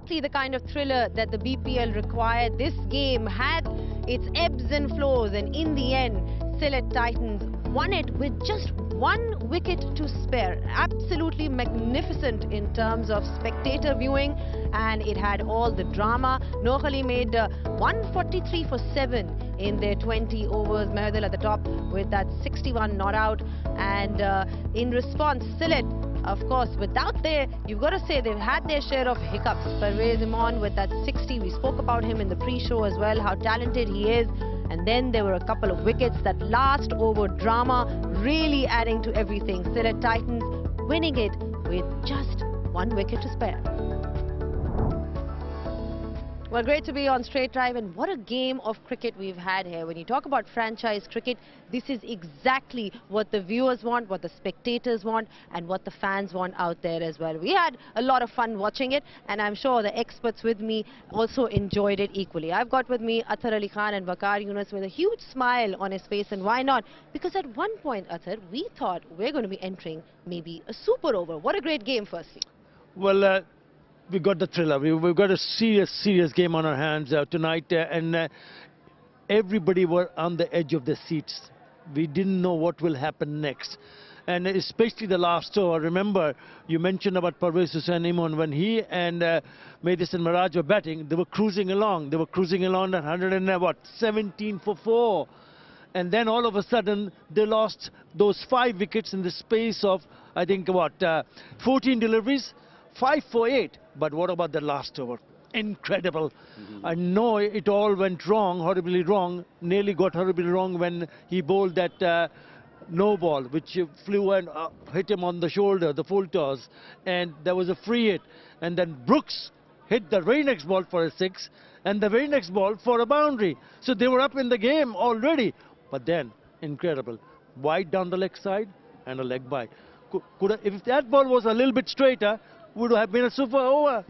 exactly the kind of thriller that the BPL required. This game had its ebbs and flows, and in the end, Sylhet Titans won it with just 1 wicket to spare. Absolutely magnificent in terms of spectator viewing, and it had all the drama. Nohali made 143 for 7 in their 20 overs. Mahadil at the top with that 61 not out, and in response, Sylhet, of course, you've got to say they've had their share of hiccups. Parvez Hossain Emon with that 60, we spoke about him in the pre-show as well, how talented he is. And then there were a couple of wickets. That last over drama really adding to everything. Sylhet Titans winning it with just 1 wicket to spare. Well, great to be on Straight Drive, and what a game of cricket we've had here. When you talk about franchise cricket, this is exactly what the viewers want, what the spectators want, and what the fans want out there as well. We had a lot of fun watching it, and I'm sure the experts with me also enjoyed it equally. I've got with me Athar Ali Khan and Waqar Younis with a huge smile on his face, and why not? Because at one point, Athar, we thought we're going to be entering maybe a super over. What a great game, firstly. Well, we got the thriller. We've got a serious game on our hands tonight, and everybody were on the edge of their seats. We didn't know what will happen next, and especially the last over. Remember, you mentioned about Parvez Hossain Emon. When he and Madison Miraj were batting, they were cruising along. They were cruising along at 17 for 4. And then all of a sudden, they lost those 5 wickets in the space of, I think, 14 deliveries, 5 for 8. But what about the last over? Incredible. I know it all went wrong, horribly wrong. Nearly got horribly wrong when he bowled that no ball, which flew and hit him on the shoulder, the full toss. And there was a free hit. And then Brooks hit the very next ball for a 6, and the very next ball for a boundary. So they were up in the game already. But then, incredible. Wide down the leg side and a leg by. If that ball was a little bit straighter, would have been a super over.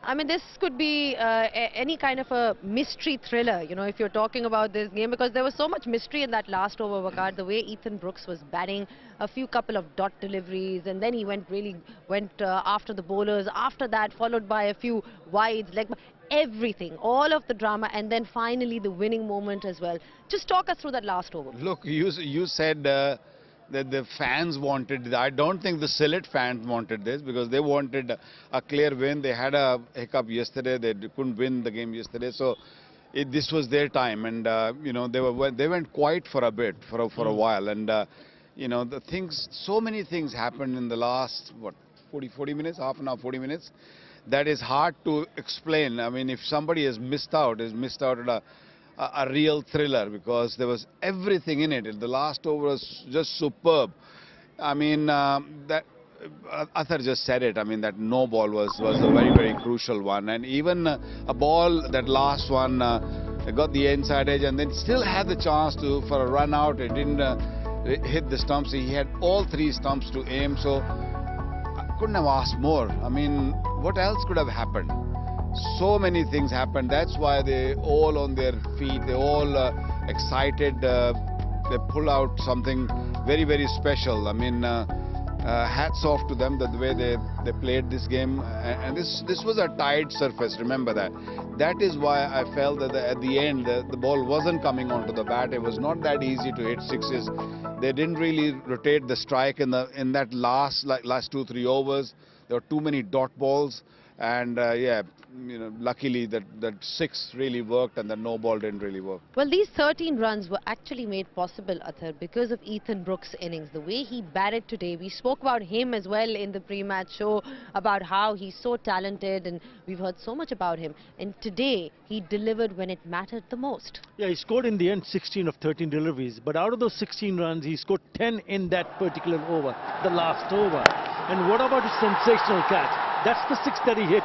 I mean, this could be any kind of a mystery thriller, you know, if you're talking about this game, because there was so much mystery in that last over, Waqar. The way Ethan Brooks was batting, a couple of dot deliveries, and then he went after the bowlers. After that, followed by a few wides, everything, all of the drama, and then finally the winning moment as well. Just talk us through that last over. Look, you said that the fans wanted it. I don't think the Sylhet fans wanted this, because they wanted a clear win. They had a hiccup yesterday. They couldn't win the game yesterday, so this was their time. And you know, they went quiet for a bit, for a while. And you know, so many things happened in the last 40 minutes, half an hour, 40 minutes. That is hard to explain. I mean, if somebody has missed out at a real thriller, because there was everything in it. The last over was just superb. I mean, that Athar just said it. I mean, that no ball was a very crucial one, and even a ball, that last one, got the inside edge, and then still had the chance for a run out. It didn't hit the stumps. He had all 3 stumps to aim, so I couldn't have asked more. I mean, what else could have happened? So many things happened. That's why they all on their feet. They all excited. They pull out something very special. I mean, hats off to them, the way they played this game. And this was a tight surface. Remember that. That is why I felt that at the end the ball wasn't coming onto the bat. It was not that easy to hit 6s. They didn't really rotate the strike in that last 2-3 overs. There were too many dot balls. And yeah, you know, luckily that 6 really worked, and the no ball didn't really work. Well, these 13 runs were actually made possible, Athar, because of Ethan Brooks' innings. The way he batted today, we spoke about him as well in the pre-match show, about how he's so talented, and we've heard so much about him. And today, he delivered when it mattered the most. Yeah, he scored in the end 16 of 13 deliveries, but out of those 16 runs, he scored 10 in that particular over, the last over. And what about his sensational catch? That's the 6 that he hit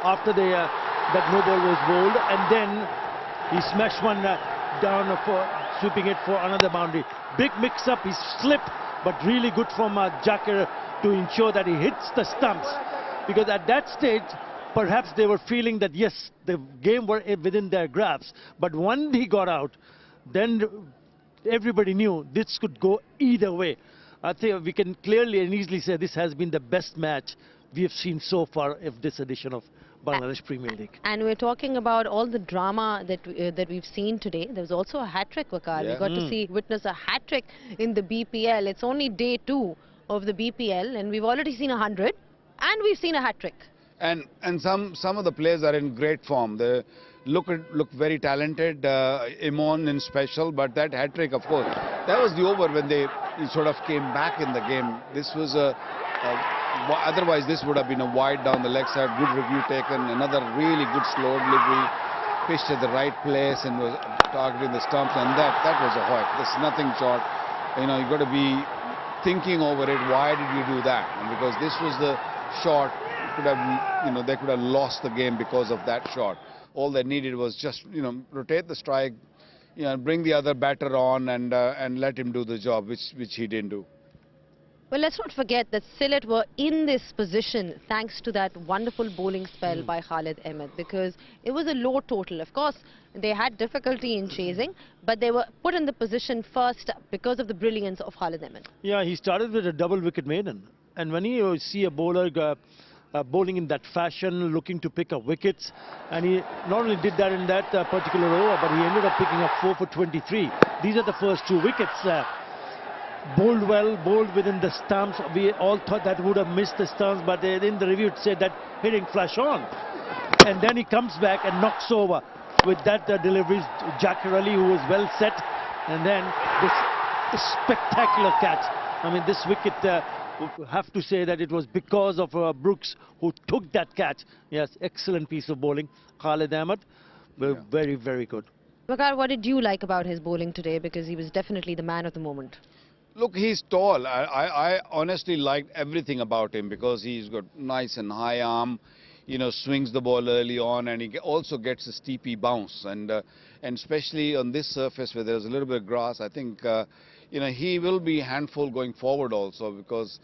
after that no ball was bowled, and then he smashed one down for sweeping it for another boundary. Big mix-up, he slipped, but really good from Jacker to ensure that he hits the stumps. Because at that stage, perhaps they were feeling that yes, the game were within their grasp. But when he got out, then everybody knew this could go either way. I think we can clearly and easily say this has been the best match we have seen so far of this edition of Bangladesh Premier League. And we're talking about all the drama that we've seen today. There was also a hat-trick, Waqar. We Yeah. got to witness a hat-trick in the BPL. It's only day 2 of the BPL, and we've already seen 100, and we've seen a hat-trick. And some of the players are in great form. They look very talented. Emon in special, but that hat trick, of course, that was the over when they sort of came back in the game. This was otherwise this would have been a wide down the leg side. Good review taken. Another really good slow delivery, pitched at the right place and was targeting the stumps. And that was a hook. There's nothing short. You know, you got to be thinking over it. Why did you do that? And because this was the shot. Could have, you know, they could have lost the game because of that shot. All they needed was just, you know, rotate the strike, you know, bring the other batter on and let him do the job, which he didn't do. Well, let's not forget that Sylhet were in this position thanks to that wonderful bowling spell by Khaled Ahmed, because it was a low total. Of course, they had difficulty in chasing, but they were put in the position first because of the brilliance of Khaled Ahmed. Yeah, he started with a double wicket maiden, and when you see a bowler bowling in that fashion, looking to pick up wickets, and he not only did that in that particular over, but he ended up picking up 4 for 23. These are the first 2 wickets. Bowled well, bowled within the stumps. We all thought that would have missed the stumps, but in the review it said that hitting flash on. And then he comes back and knocks over with that delivery. Jack Raleigh, who was well set, and then this spectacular catch. I mean, this wicket, have to say that it was because of Brooks who took that catch. Yes, excellent piece of bowling. Khaled Ahmed, very, very good. Waqar, what did you like about his bowling today? Because he was definitely the man of the moment. Look, he's tall. I honestly liked everything about him because he's got nice and high arm, you know, swings the ball early on, and he also gets a steepy bounce. And especially on this surface where there's a little bit of grass, I think, you know, he will be handful going forward also, because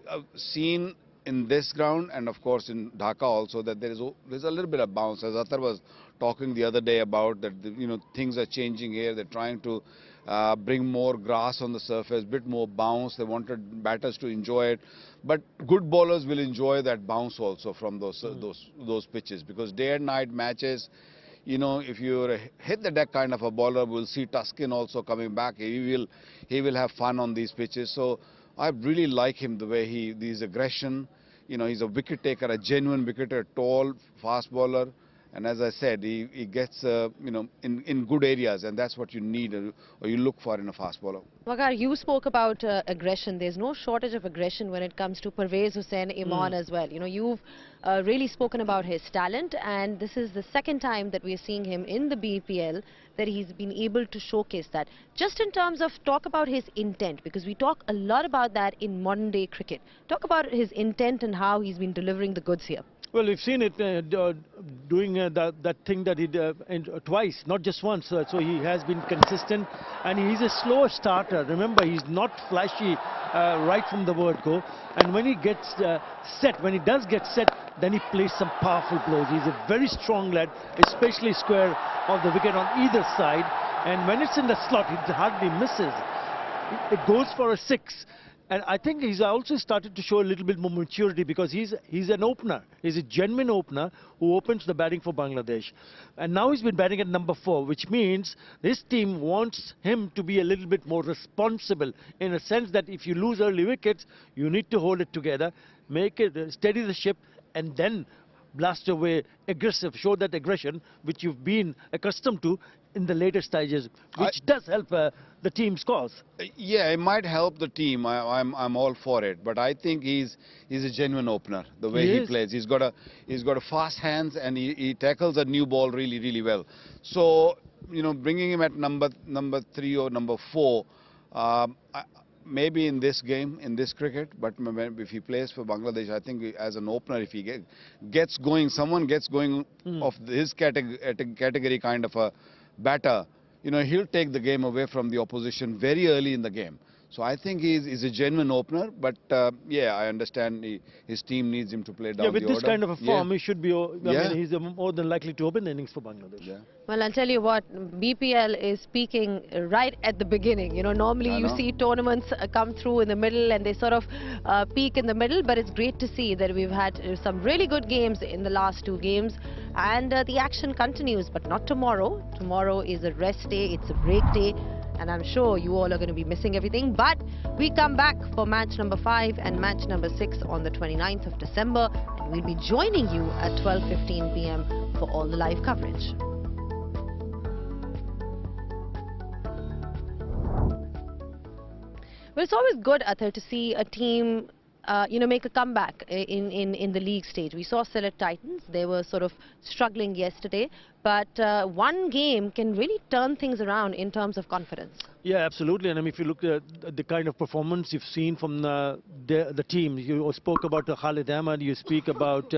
I've seen in this ground and of course in Dhaka also that there's a little bit of bounce. As Athar was talking the other day about that, you know, things are changing here. They're trying to bring more grass on the surface, bit more bounce. They wanted batters to enjoy it, but good bowlers will enjoy that bounce also from those pitches, because day and night matches, you know, if you hit the deck kind of a bowler, we'll see Tuskin also coming back. He will have fun on these pitches. So I really like him, the way his aggression. You know, he's a wicket taker, a genuine wicketer, tall, fast bowler. And as I said, he gets, you know, in good areas, and that's what you need or you look for in a fast bowler. Waqar, you spoke about aggression. There's no shortage of aggression when it comes to Parvez Hossain Emon as well. You know, you've really spoken about his talent, and this is the second time that we're seeing him in the BPL that he's been able to showcase that. Just in terms of talk about his intent, because we talk a lot about that in modern day cricket. Talk about his intent and how he's been delivering the goods here. Well, we've seen it doing that thing that he did twice, not just once. So he has been consistent, and he's a slower starter. Remember, he's not flashy right from the word go. And when he gets set, when he does get set, then he plays some powerful blows. He's a very strong lad, especially square of the wicket on either side. And when it's in the slot, he hardly misses. It goes for a 6. And I think he's also started to show a little bit more maturity, because he's an opener. He's a genuine opener who opens the batting for Bangladesh. And now he's been batting at number 4, which means this team wants him to be a little bit more responsible, in a sense that if you lose early wickets, you need to hold it together, make it, steady the ship, and then blast away aggressive, show that aggression which you've been accustomed to in the later stages, which does help the team's cause. Yeah, it might help the team. I'm all for it, but I think he's a genuine opener. The way he plays, he's got a fast hands, and he tackles a new ball really well. So, you know, bringing him at number 3 or number 4. Maybe in this game, in this cricket, but if he plays for Bangladesh, I think as an opener, if he gets going, someone gets going of his category kind of a batter, you know, he'll take the game away from the opposition very early in the game. So I think he's a genuine opener, but yeah, I understand his team needs him to play down Yeah, with the this order. kind of a form, he should be. Yeah. He's more than likely to open the innings for Bangladesh. Yeah. Well, I'll tell you what, BPL is peaking right at the beginning. You know, normally I you know. see tournaments come through in the middle and they sort of peak in the middle, but it's great to see that we've had some really good games in the last 2 games, and the action continues, but not tomorrow. Tomorrow is a rest day, it's a break day, and I'm sure you all are going to be missing everything, but we come back for match number 5 and match number 6 on the 29th of December, and we'll be joining you at 12:15 p.m. for all the live coverage. Well, it's always good, Athar, to see a team, make a comeback in the league stage. We saw Sylhet Titans. They were sort of struggling yesterday, but one game can really turn things around in terms of confidence. Yeah, absolutely. And I mean, if you look at the kind of performance you've seen from the team, you spoke about Khaled Ahmed, you speak about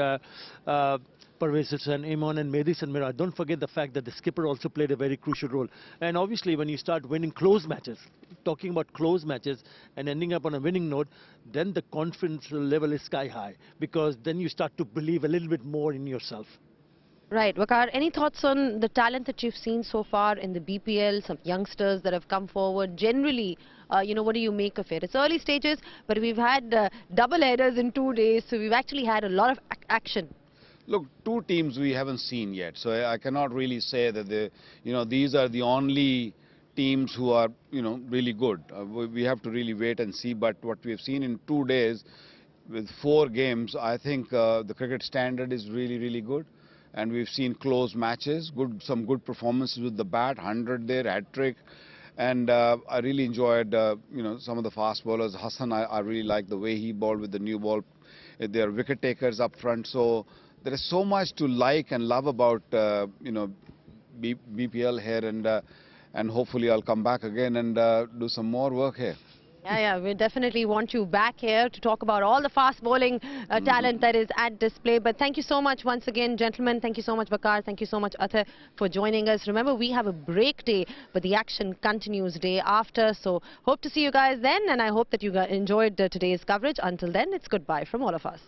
Parvez Hossain Emon and Medicine Mira. Don't forget the fact that the skipper also played a very crucial role. And obviously, when you start winning close matches, talking about close matches and ending up on a winning note, then the confidence level is sky high, because then you start to believe a little bit more in yourself. Right. Waqar, any thoughts on the talent that you've seen so far in the BPL, some youngsters that have come forward? Generally, what do you make of it? It's early stages, but we've had double headers in 2 days, so we've actually had a lot of action. Look, 2 teams we haven't seen yet, so I cannot really say that these are the only teams who are, really good. We have to really wait and see. But what we have seen in 2 days, with 4 games, I think the cricket standard is really, really good. And we've seen close matches, some good performances with the bat, 100 there, hat-trick. And I really enjoyed, some of the fast bowlers. Hassan, I really like the way he bowled with the new ball. They are wicket takers up front. So there is so much to like and love about, BPL here. And hopefully I'll come back again and do some more work here. Yeah, we definitely want you back here to talk about all the fast bowling talent that is at display. But thank you so much once again, gentlemen. Thank you so much, Waqar. Thank you so much, Athar, for joining us. Remember, we have a break day, but the action continues day after. So hope to see you guys then, and I hope that you enjoyed today's coverage. Until then, it's goodbye from all of us.